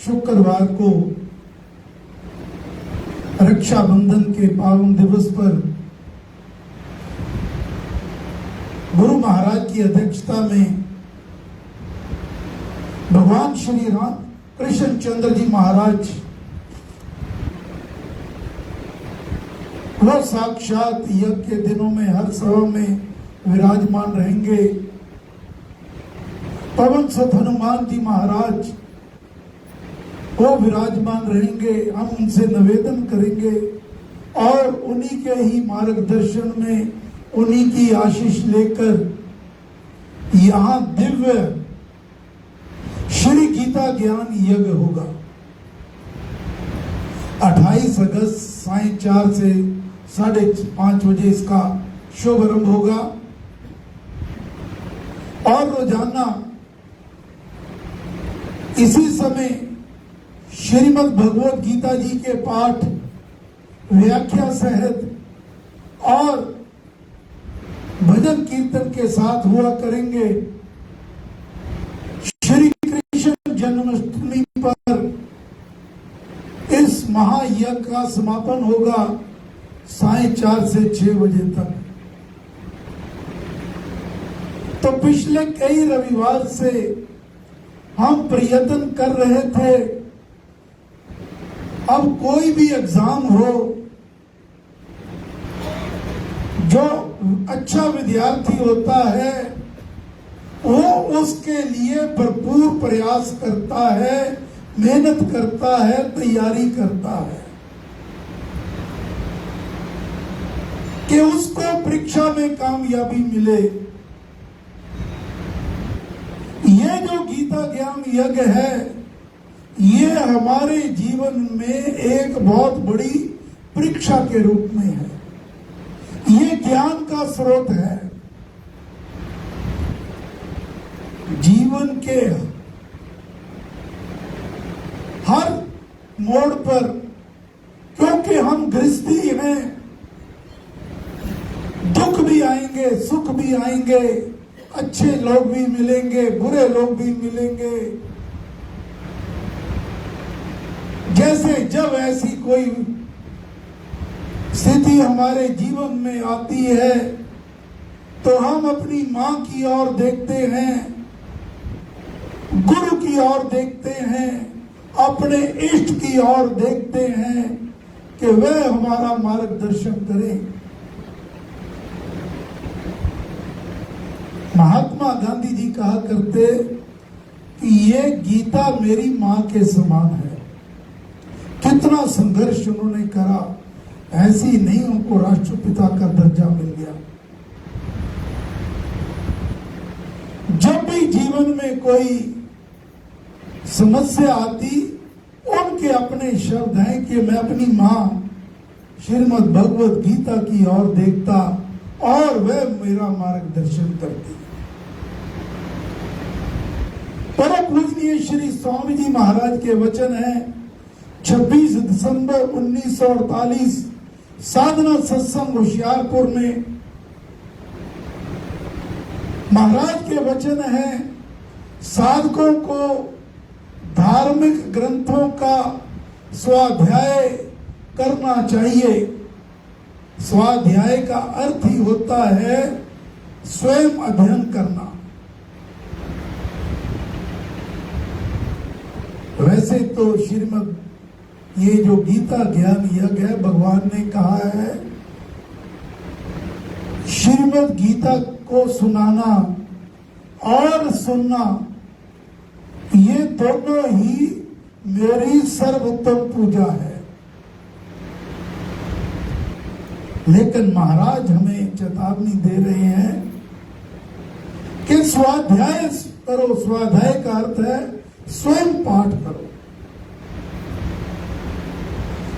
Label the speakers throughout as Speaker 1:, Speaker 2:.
Speaker 1: शुक्रवार को रक्षाबंधन के पावन दिवस पर गुरु महाराज की अध्यक्षता में भगवान श्री राम कृष्ण चंद्र जी महाराज वह साक्षात यज्ञ के दिनों में हर सभा में विराजमान रहेंगे। पवन सुत हनुमान जी महाराज वो विराजमान रहेंगे। हम उनसे निवेदन करेंगे और उन्हीं के ही मार्गदर्शन में उन्हीं की आशीष लेकर यहाँ दिव्य श्री गीता ज्ञान यज्ञ होगा। 28 अगस्त सायं 4 से 5:30 बजे इसका शुभारंभ होगा और रोजाना इसी समय श्रीमद् भगवत गीता जी के पाठ व्याख्या सहित और भजन कीर्तन के साथ हुआ करेंगे। श्री कृष्ण जन्माष्टमी पर इस महायज्ञ का समापन होगा सायं 4 से 6 बजे तक। तो पिछले कई रविवार से हम प्रयत्न कर रहे थे, अब कोई भी एग्जाम हो, जो अच्छा विद्यार्थी होता है वो उसके लिए भरपूर प्रयास करता है, मेहनत करता है, तैयारी करता है कि उसको परीक्षा में कामयाबी मिले। ये जो गीता ज्ञान यज्ञ है ये हमारे जीवन में एक बहुत बड़ी परीक्षा के रूप में है। ये ज्ञान का स्रोत है। जीवन के हर मोड़ पर, क्योंकि हम गृहस्थी हैं, दुख भी आएंगे, सुख भी आएंगे, अच्छे लोग भी मिलेंगे, बुरे लोग भी मिलेंगे। जैसे जब ऐसी कोई स्थिति हमारे जीवन में आती है तो हम अपनी मां की ओर देखते हैं, गुरु की ओर देखते हैं, अपने इष्ट की ओर देखते हैं कि वह हमारा मार्गदर्शन करें। महात्मा गांधी जी कहा करते कि ये गीता मेरी मां के समान है। कितना संघर्ष उन्होंने करा, ऐसी नहीं उनको राष्ट्रपिता का दर्जा मिल गया। जब भी जीवन में कोई समस्या आती, उनके अपने शब्द हैं कि मैं अपनी मां श्रीमद् भगवत गीता की ओर देखता और वह मेरा मार्गदर्शन करती। परम पूजनीय श्री स्वामी जी महाराज के वचन है 26 दिसंबर 1948 साधना सत्संग होशियारपुर में महाराज के वचन है, साधकों को धार्मिक ग्रंथों का स्वाध्याय करना चाहिए। स्वाध्याय का अर्थ ही होता है स्वयं अध्ययन करना। वैसे तो श्रीमद् ये जो गीता ज्ञान यज्ञ है, भगवान ने कहा है श्रीमद् गीता को सुनाना और सुनना ये दोनों ही मेरी सर्वोत्तम पूजा है। लेकिन महाराज हमें चेतावनी दे रहे हैं कि स्वाध्याय करो। स्वाध्याय का अर्थ है स्वयं पाठ करो।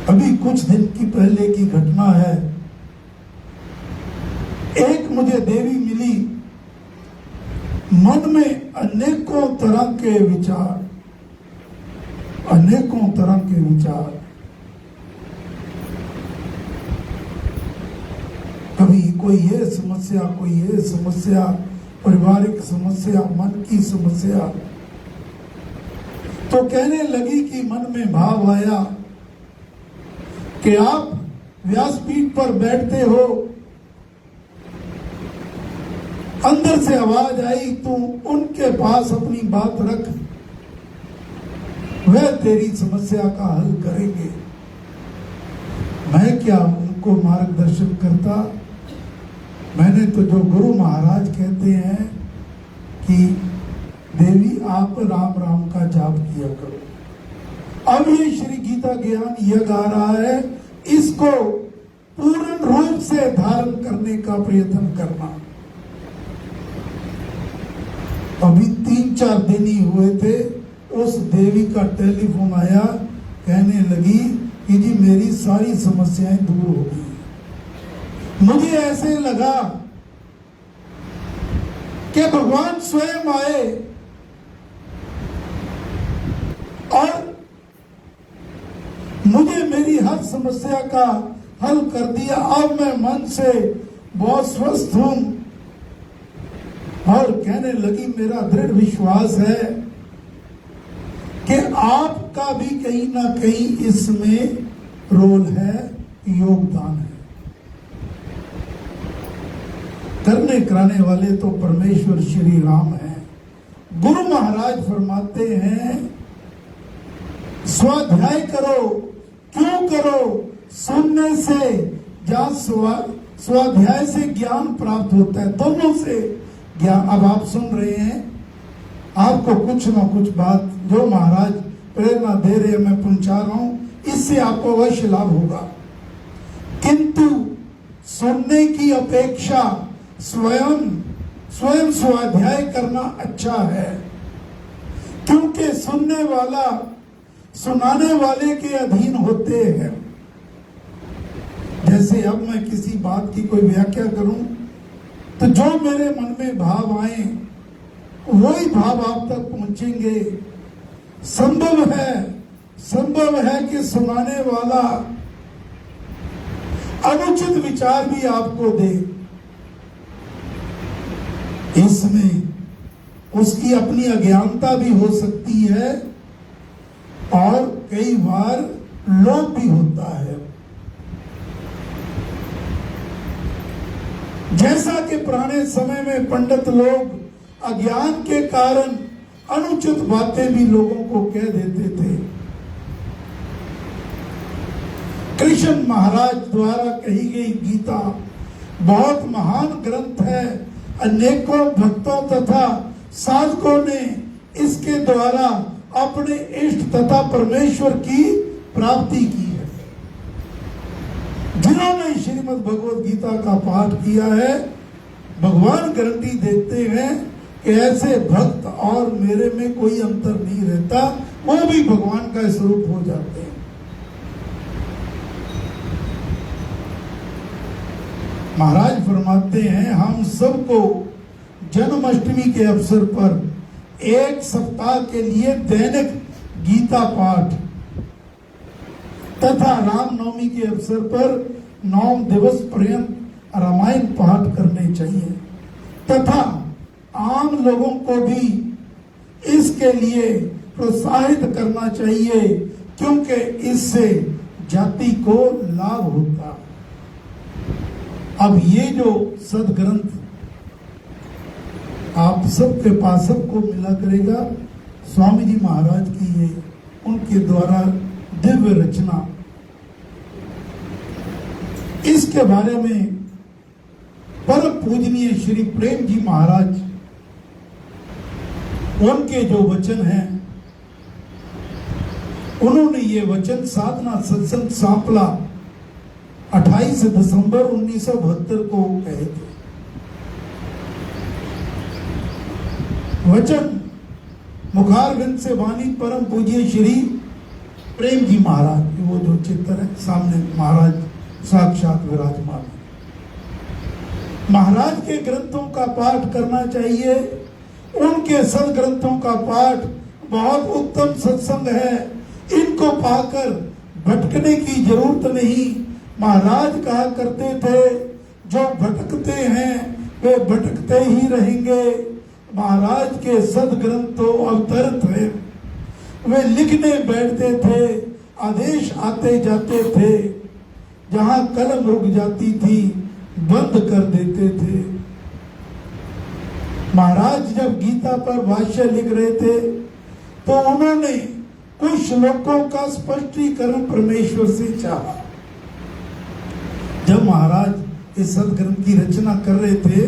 Speaker 1: अभी कुछ दिन की पहले की घटना है, एक मुझे देवी मिली, मन में अनेकों तरह के विचार, अनेकों तरह के विचार। कभी कोई ये समस्या, कोई ये समस्या, पारिवारिक समस्या, मन की समस्या। तो तो कहने लगी कि मन में भाव आया कि आप व्यासपीठ पर बैठते हो, अंदर से आवाज आई तू उनके पास अपनी बात रख, वह तेरी समस्या का हल करेंगे। मैं क्या उनको मार्गदर्शन करता? मैंने तो जो गुरु महाराज कहते हैं कि देवी आप राम राम का जाप किया करो। अब ये श्री गीता ज्ञान यज्ञ आ रहा है, इसको पूर्ण रूप से धारण करने का प्रयत्न करना। अभी 3-4 दिन ही हुए थे, उस देवी का टेलीफोन आया, कहने लगी कि जी मेरी सारी समस्याएं दूर हो गई। मुझे ऐसे लगा कि भगवान स्वयं आए और मुझे मेरी हर समस्या का हल कर दिया। अब मैं मन से बहुत स्वस्थ हूं और कहने लगी मेरा दृढ़ विश्वास है कि आपका भी कहीं ना कहीं इसमें रोल है, योगदान है। करने कराने वाले तो परमेश्वर श्री राम हैं। गुरु महाराज फरमाते हैं स्वाध्याय करो। क्यों करो? सुनने से या स्वाध्याय से ज्ञान प्राप्त होता है, दोनों से ज्ञान। अब आप सुन रहे हैं, आपको कुछ ना कुछ बात जो महाराज प्रेरणा दे रहे हैं मैं पहुंचा रहा हूं, इससे आपको अवश्य लाभ होगा। किंतु सुनने की अपेक्षा स्वयं स्वाध्याय करना अच्छा है, क्योंकि सुनने वाला सुनाने वाले के अधीन होते हैं। जैसे अब मैं किसी बात की कोई व्याख्या करूं तो जो मेरे मन में भाव आए वही भाव आप तक पहुंचेंगे। संभव है कि सुनाने वाला अनुचित विचार भी आपको दे, इसमें उसकी अपनी अज्ञानता भी हो सकती है और कई बार लोभ भी होता है। जैसा कि पुराने समय में पंडित लोग अज्ञान के कारण अनुचित बातें भी लोगों को कह देते थे। कृष्ण महाराज द्वारा कही गई गीता बहुत महान ग्रंथ है। अनेकों भक्तों तथा साधकों ने इसके द्वारा अपने इष्ट तथा परमेश्वर की प्राप्ति की है। जिन्होंने श्रीमद् भगवद गीता का पाठ किया है, भगवान गारंटी देते हैं कि ऐसे भक्त और मेरे में कोई अंतर नहीं रहता, वो भी भगवान का स्वरूप हो जाते हैं। महाराज फरमाते हैं हम सबको जन्माष्टमी के अवसर पर 1 सप्ताह के लिए दैनिक गीता पाठ तथा रामनवमी के अवसर पर 9 दिवस पर्यंत रामायण पाठ करने चाहिए तथा आम लोगों को भी इसके लिए प्रोत्साहित करना चाहिए, क्योंकि इससे जाति को लाभ होता। अब ये जो सदग्रंथ आप सबके पास सबको मिला करेगा, स्वामी जी महाराज की ये उनके द्वारा दिव्य रचना, इसके बारे में परम पूजनीय श्री प्रेम जी महाराज उनके जो वचन हैं, उन्होंने ये वचन साधना सत्संग सांपला 28 दिसंबर 1972 को कहे थे। वचन मुखारविंद से वाणी परम पूज्य श्री प्रेम जी महाराज, वो जो चित्र है सामने महाराज साक्षात विराजमान। महाराज के ग्रंथों का पाठ करना चाहिए। उनके सदग्रंथों का पाठ बहुत उत्तम सत्संग है। इनको पाकर भटकने की जरूरत नहीं। महाराज कहा करते थे जो भटकते हैं वे भटकते ही रहेंगे। महाराज के सदग्रंथ तो अवतरित है, वे लिखने बैठते थे, आदेश आते जाते थे, जहां कलम रुक जाती थी बंद कर देते थे। महाराज जब गीता पर भाष्य लिख रहे थे तो उन्होंने कुछ श्लोकों का स्पष्टीकरण परमेश्वर से चाहा। जब महाराज इस सदग्रंथ की रचना कर रहे थे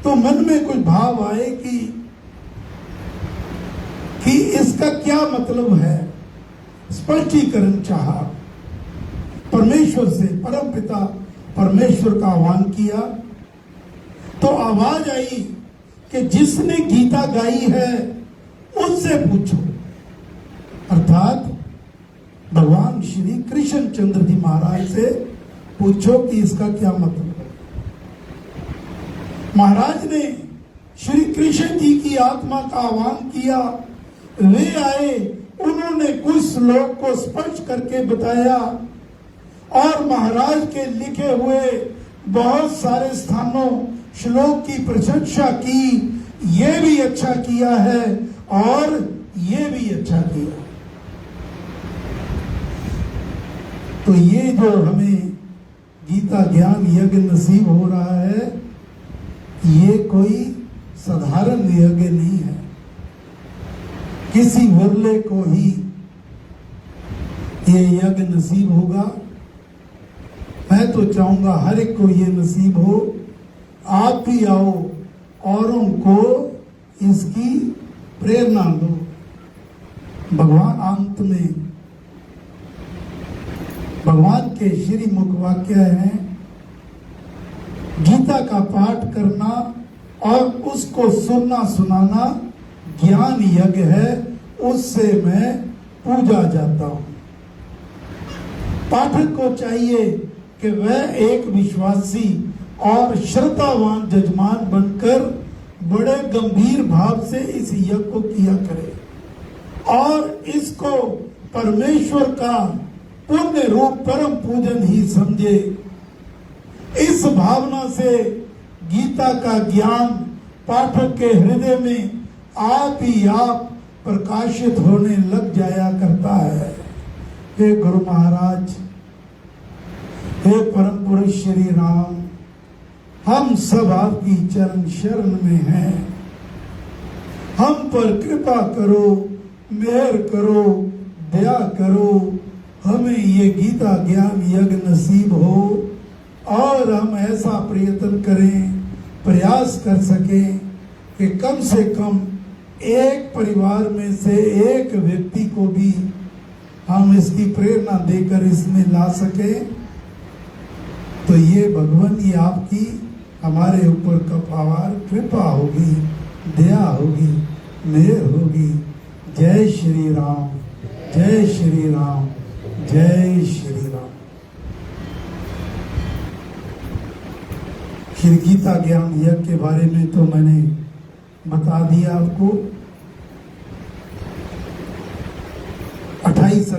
Speaker 1: तो मन में कुछ भाव आए कि इसका क्या मतलब है, स्पष्टीकरण चाहा। परमेश्वर से, परम पिता परमेश्वर का आह्वान किया तो आवाज आई कि जिसने गीता गाई है उससे पूछो। अर्थात भगवान श्री कृष्ण चंद्र जी महाराज से पूछो कि इसका क्या मतलब है। महाराज ने श्री कृष्ण जी की आत्मा का आह्वान किया, वे आए, उन्होंने कुछ श्लोक को स्पष्ट करके बताया और महाराज के लिखे हुए बहुत सारे स्थानों श्लोक की प्रशंसा की। ये भी अच्छा किया है और ये भी अच्छा किया। तो ये जो हमें गीता ज्ञान यज्ञ नसीब हो रहा है, ये कोई साधारण यज्ञ नहीं है। किसी विरले को ही ये यज्ञ नसीब होगा। मैं तो चाहूंगा हर एक को ये नसीब हो। आप भी आओ, औरों को इसकी प्रेरणा दो। भगवान अंत में भगवान के श्री मुख वाक्य है, गीता का पाठ करना और उसको सुनना सुनाना ज्ञान यज्ञ है, उससे मैं पूजा जाता हूं। पाठक को चाहिए कि वह एक विश्वासी और श्रद्धावान जजमान बनकर बड़े गंभीर भाव से इस यज्ञ को किया करे और इसको परमेश्वर का पुण्य रूप परम पूजन ही समझे। इस भावना से गीता का ज्ञान पाठक के हृदय में आप ही आप प्रकाशित होने लग जाया करता है। हे गुरु महाराज, हे परम पुरुष श्री राम, हम सब आपकी चरण शरण में हैं। हम पर कृपा करो, मेहर करो, दया करो। हमें ये गीता ज्ञान यज्ञ नसीब हो और हम ऐसा प्रयत्न करें, प्रयास कर सकें कि कम से कम एक परिवार में से एक व्यक्ति को भी हम इसकी प्रेरणा देकर इसमें ला सके। तो ये भगवान, ये आपकी हमारे ऊपर कपावार कृपा होगी, दया होगी, मेहर होगी। जय श्री राम, जय श्री राम, जय श्री राम। श्री गीता ज्ञान यज्ञ के बारे में तो मैंने बता दिया आपको। 28